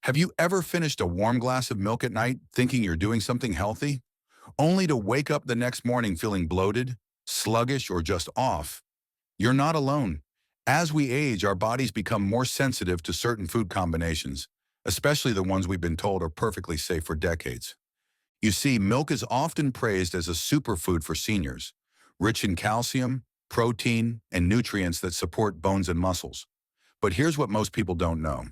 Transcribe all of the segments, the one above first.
Have you ever finished a warm glass of milk at night thinking you're doing something healthy, only to wake up the next morning feeling bloated, sluggish, or just off? You're not alone. As we age, our bodies become more sensitive to certain food combinations, especially the ones we've been told are perfectly safe for decades. You see, milk is often praised as a superfood for seniors, rich in calcium, protein, and nutrients that support bones and muscles. But here's what most people don't know.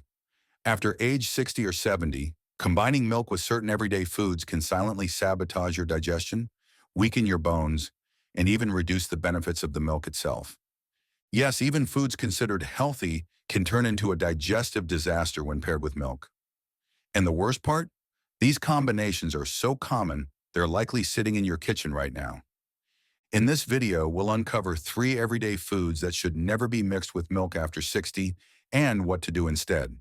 After age 60 or 70, combining milk with certain everyday foods can silently sabotage your digestion, weaken your bones, and even reduce the benefits of the milk itself. Yes, even foods considered healthy can turn into a digestive disaster when paired with milk. And the worst part? These combinations are so common, they're likely sitting in your kitchen right now. In this video, we'll uncover 3 everyday foods that should never be mixed with milk after 60 and what to do instead.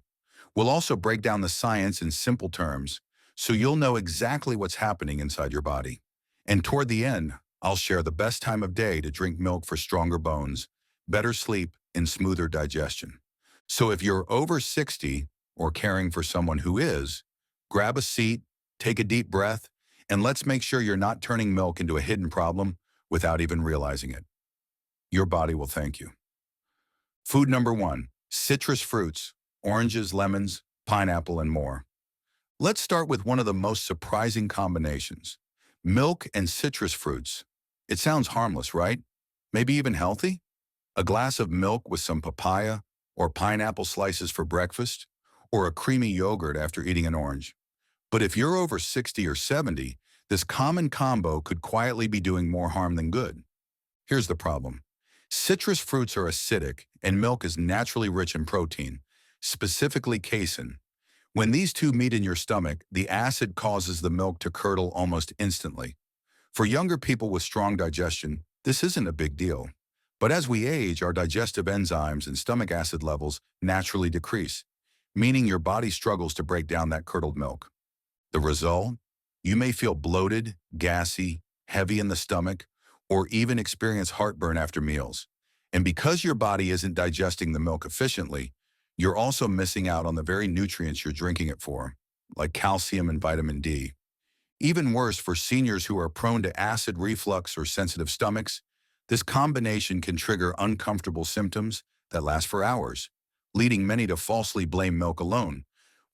We'll also break down the science in simple terms, so you'll know exactly what's happening inside your body. And toward the end, I'll share the best time of day to drink milk for stronger bones, better sleep, and smoother digestion. So if you're over 60 or caring for someone who is, grab a seat, take a deep breath, and let's make sure you're not turning milk into a hidden problem without even realizing it. Your body will thank you. Food number 1, citrus fruits, oranges, lemons, pineapple, and more. Let's start with one of the most surprising combinations, milk and citrus fruits. It sounds harmless, right? Maybe even healthy? A glass of milk with some papaya or pineapple slices for breakfast, or a creamy yogurt after eating an orange. But if you're over 60 or 70, this common combo could quietly be doing more harm than good. Here's the problem. Citrus fruits are acidic, and milk is naturally rich in protein, specifically casein. When these two meet in your stomach, the acid causes the milk to curdle almost instantly. For younger people with strong digestion, this isn't a big deal. But as we age, our digestive enzymes and stomach acid levels naturally decrease, meaning your body struggles to break down that curdled milk. The result? You may feel bloated, gassy, heavy in the stomach, or even experience heartburn after meals. And because your body isn't digesting the milk efficiently, you're also missing out on the very nutrients you're drinking it for, like calcium and vitamin D. Even worse, for seniors who are prone to acid reflux or sensitive stomachs, this combination can trigger uncomfortable symptoms that last for hours, leading many to falsely blame milk alone,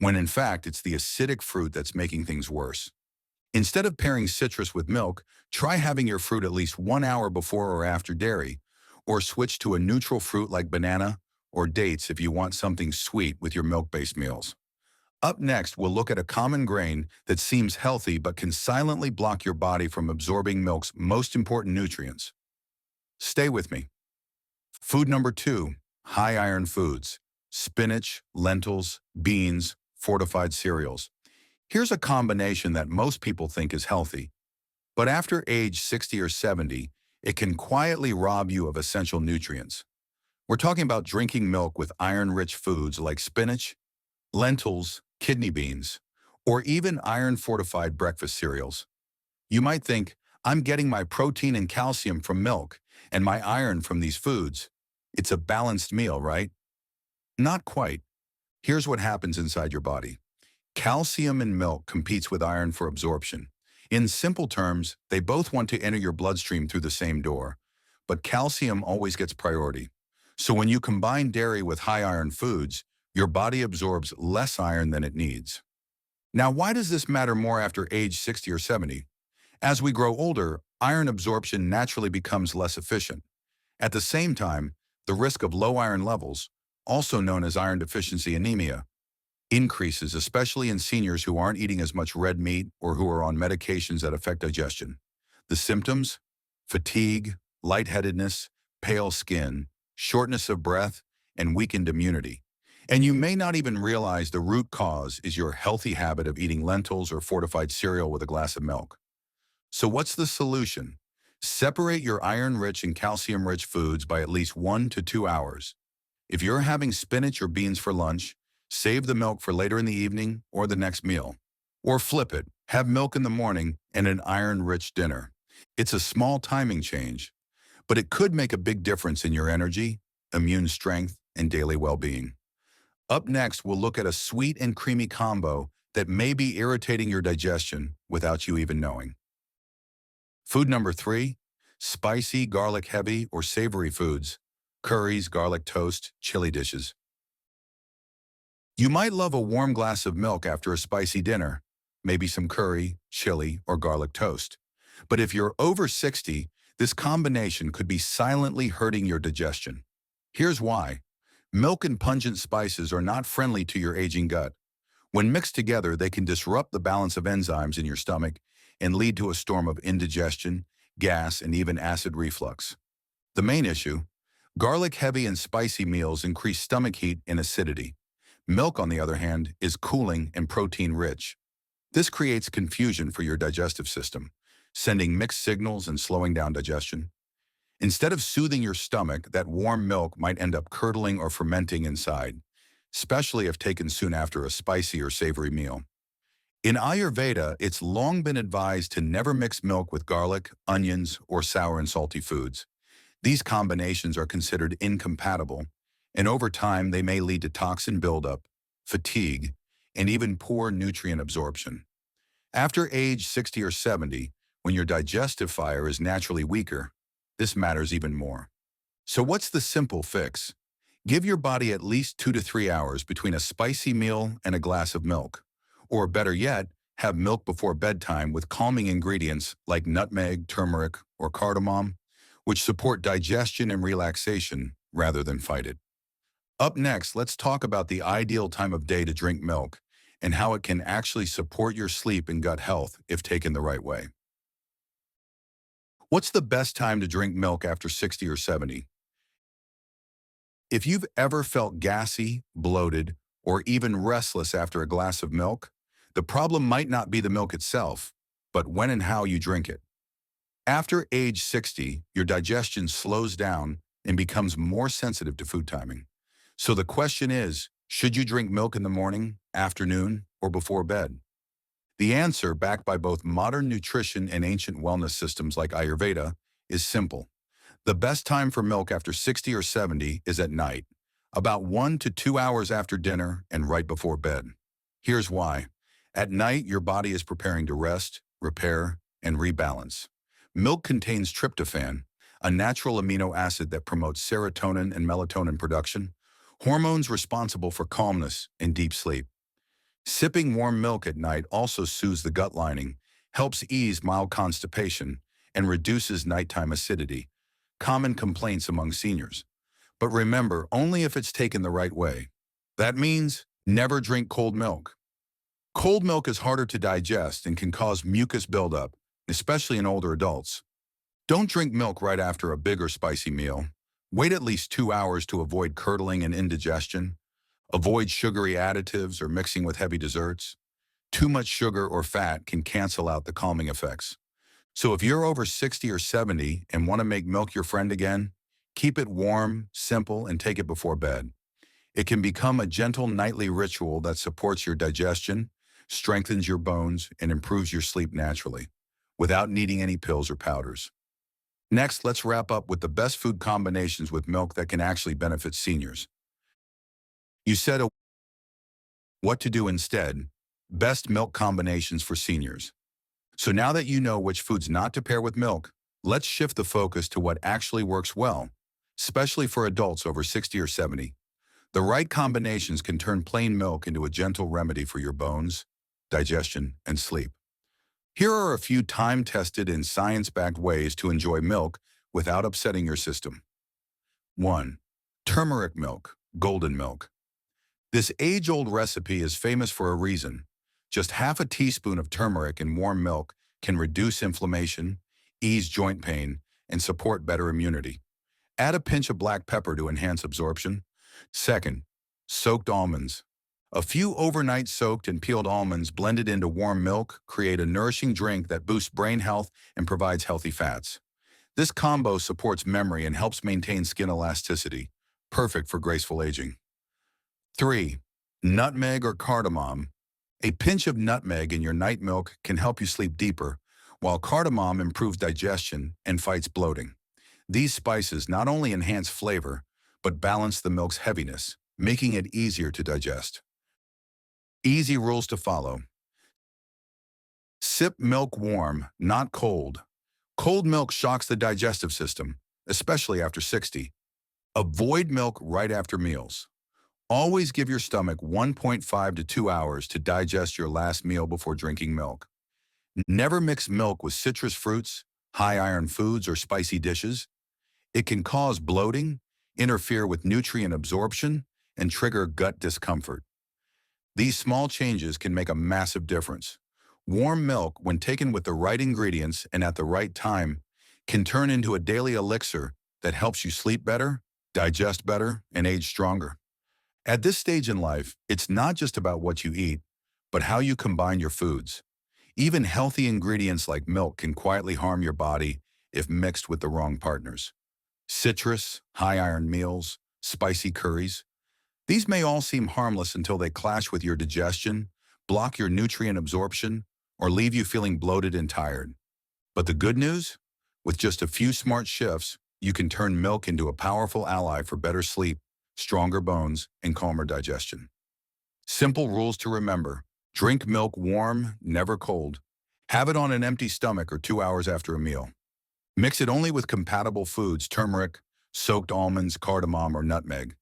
when in fact it's the acidic fruit that's making things worse. Instead of pairing citrus with milk, try having your fruit at least 1 hour before or after dairy, or switch to a neutral fruit like banana or dates if you want something sweet with your milk-based meals. Up next, we'll look at a common grain that seems healthy but can silently block your body from absorbing milk's most important nutrients. Stay with me. Food number 2, high iron foods, spinach, lentils, beans, fortified cereals. Here's a combination that most people think is healthy, but after age 60 or 70, it can quietly rob you of essential nutrients. We're talking about drinking milk with iron-rich foods like spinach, lentils, kidney beans, or even iron-fortified breakfast cereals. You might think, I'm getting my protein and calcium from milk and my iron from these foods. It's a balanced meal, right? Not quite. Here's what happens inside your body. Calcium in milk competes with iron for absorption. In simple terms, they both want to enter your bloodstream through the same door, but calcium always gets priority. So when you combine dairy with high iron foods, your body absorbs less iron than it needs. Now, why does this matter more after age 60 or 70? As we grow older, iron absorption naturally becomes less efficient. At the same time, the risk of low iron levels, also known as iron deficiency anemia, increases, especially in seniors who aren't eating as much red meat or who are on medications that affect digestion. The symptoms? Fatigue, lightheadedness, pale skin, shortness of breath, and weakened immunity. And you may not even realize the root cause is your healthy habit of eating lentils or fortified cereal with a glass of milk. So what's the solution? Separate your iron-rich and calcium-rich foods by at least 1 to 2 hours. If you're having spinach or beans for lunch, save the milk for later in the evening or the next meal. Or flip it, have milk in the morning and an iron-rich dinner. It's a small timing change, but it could make a big difference in your energy, immune strength, and daily well-being. Up next, we'll look at a sweet and creamy combo that may be irritating your digestion without you even knowing. Food number 3, spicy, garlic-heavy, or savory foods, curries, garlic toast, chili dishes. You might love a warm glass of milk after a spicy dinner, maybe some curry, chili, or garlic toast. But if you're over 60, this combination could be silently hurting your digestion. Here's why. Milk and pungent spices are not friendly to your aging gut. When mixed together, they can disrupt the balance of enzymes in your stomach and lead to a storm of indigestion, gas, and even acid reflux. The main issue: garlic-heavy and spicy meals increase stomach heat and acidity. Milk, on the other hand, is cooling and protein-rich. This creates confusion for your digestive system, sending mixed signals and slowing down digestion. Instead of soothing your stomach, that warm milk might end up curdling or fermenting inside, especially if taken soon after a spicy or savory meal. In Ayurveda, it's long been advised to never mix milk with garlic, onions, or sour and salty foods. These combinations are considered incompatible, and over time they may lead to toxin buildup, fatigue, and even poor nutrient absorption. After age 60 or 70, when your digestive fire is naturally weaker, this matters even more. So what's the simple fix? Give your body at least 2 to 3 hours between a spicy meal and a glass of milk. Or better yet, have milk before bedtime with calming ingredients like nutmeg, turmeric, or cardamom, which support digestion and relaxation rather than fight it. Up next, let's talk about the ideal time of day to drink milk and how it can actually support your sleep and gut health if taken the right way. What's the best time to drink milk after 60 or 70? If you've ever felt gassy, bloated, or even restless after a glass of milk, the problem might not be the milk itself, but when and how you drink it. After age 60, your digestion slows down and becomes more sensitive to food timing. So the question is, should you drink milk in the morning, afternoon, or before bed? The answer, backed by both modern nutrition and ancient wellness systems like Ayurveda, is simple. The best time for milk after 60 or 70 is at night, about 1 to 2 hours after dinner and right before bed. Here's why. At night, your body is preparing to rest, repair, and rebalance. Milk contains tryptophan, a natural amino acid that promotes serotonin and melatonin production, hormones responsible for calmness and deep sleep. Sipping warm milk at night also soothes the gut lining, helps ease mild constipation, and reduces nighttime acidity, common complaints among seniors. But remember, only if it's taken the right way. That means never drink cold milk. Cold milk is harder to digest and can cause mucus buildup, especially in older adults. Don't drink milk right after a big or spicy meal. Wait at least 2 hours to avoid curdling and indigestion. Avoid sugary additives or mixing with heavy desserts. Too much sugar or fat can cancel out the calming effects. So if you're over 60 or 70 and want to make milk your friend again, keep it warm, simple, and take it before bed. It can become a gentle nightly ritual that supports your digestion, strengthens your bones, and improves your sleep naturally, without needing any pills or powders. Next, let's wrap up with the best food combinations with milk that can actually benefit seniors. You said what to do instead. Best milk combinations for seniors. So now that you know which foods not to pair with milk, let's shift the focus to what actually works well, especially for adults over 60 or 70. The right combinations can turn plain milk into a gentle remedy for your bones, digestion, and sleep. Here are a few time-tested and science-backed ways to enjoy milk without upsetting your system. 1. Turmeric milk, golden milk. This age-old recipe is famous for a reason. Just half a teaspoon of turmeric in warm milk can reduce inflammation, ease joint pain, and support better immunity. Add a pinch of black pepper to enhance absorption. 2. Soaked almonds. A few overnight soaked and peeled almonds blended into warm milk create a nourishing drink that boosts brain health and provides healthy fats. This combo supports memory and helps maintain skin elasticity, perfect for graceful aging. 3. Nutmeg or cardamom. A pinch of nutmeg in your night milk can help you sleep deeper, while cardamom improves digestion and fights bloating. These spices not only enhance flavor, but balance the milk's heaviness, making it easier to digest. Easy rules to follow. Sip milk warm, not cold. Cold milk shocks the digestive system, especially after 60. Avoid milk right after meals. Always give your stomach 1.5 to 2 hours to digest your last meal before drinking milk. Never mix milk with citrus fruits, high-iron foods, or spicy dishes. It can cause bloating, interfere with nutrient absorption, and trigger gut discomfort. These small changes can make a massive difference. Warm milk, when taken with the right ingredients and at the right time, can turn into a daily elixir that helps you sleep better, digest better, and age stronger. At this stage in life, it's not just about what you eat, but how you combine your foods. Even healthy ingredients like milk can quietly harm your body if mixed with the wrong partners. Citrus, high-iron meals, spicy curries. These may all seem harmless until they clash with your digestion, block your nutrient absorption, or leave you feeling bloated and tired. But the good news? With just a few smart shifts, you can turn milk into a powerful ally for better sleep, stronger bones, and calmer digestion. Simple rules to remember. Drink milk warm, never cold. Have it on an empty stomach or 2 hours after a meal. Mix it only with compatible foods, turmeric, soaked almonds, cardamom, or nutmeg.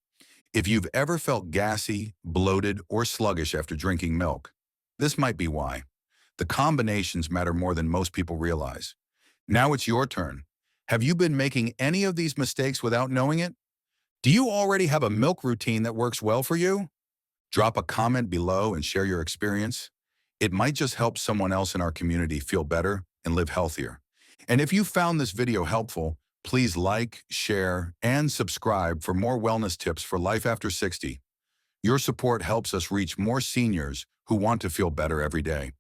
If you've ever felt gassy, bloated, or sluggish after drinking milk, this might be why. The combinations matter more than most people realize. Now it's your turn. Have you been making any of these mistakes without knowing it? Do you already have a milk routine that works well for you? Drop a comment below and share your experience. It might just help someone else in our community feel better and live healthier. And if you found this video helpful, please like, share, and subscribe for more wellness tips for life after 60. Your support helps us reach more seniors who want to feel better every day.